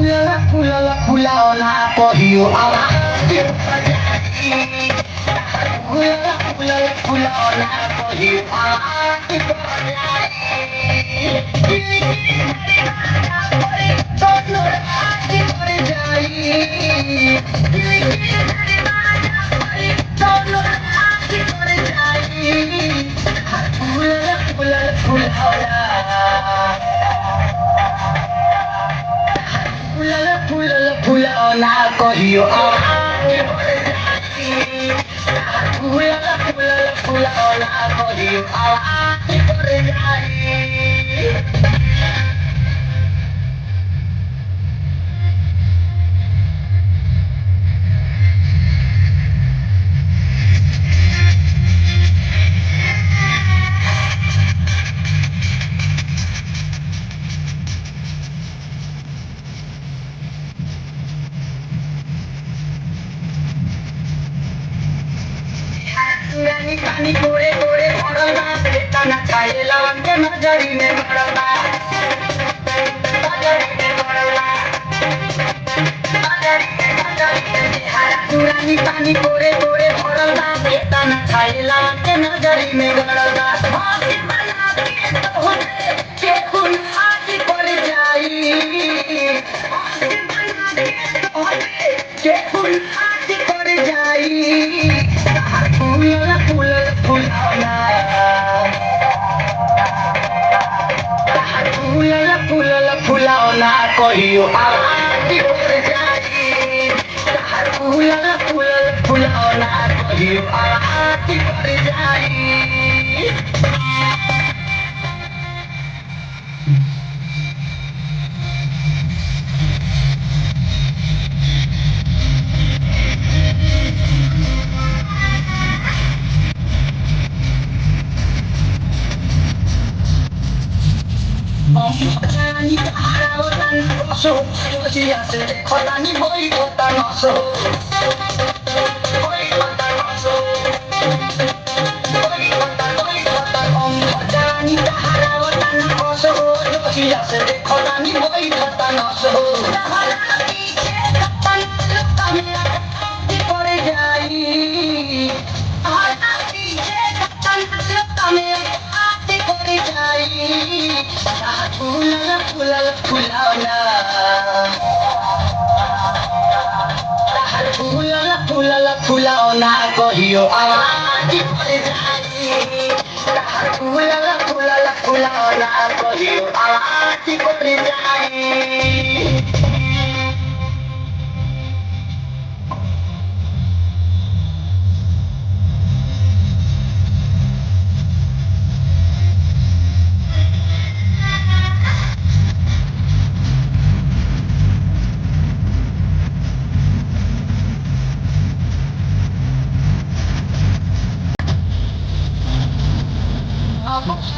Pulao na kohiyo ang Pulao na kohiyo ang Pulao na kohiyo ang Pulao na kohiyo ang पानी कोड़े कोड़े पड़लना बेटा ना खाए लावन के नजरी में पड़लना पुरानी पानी कोड़े कोड़े पड़लना बेटा ना खाए लावन के नजरी में पड़लना Pulao na kohiyo ang Pulao na kohiyo ang Khotani boy khotanoso boy khotanoso boy khotani harawatan oso lohiya se khotani boy khotanoso khotani khatan lukame di pore jai khotani khatan lukame di pore jai Pulao na Pulao na kohiyo ang Pulao na kohiyo ang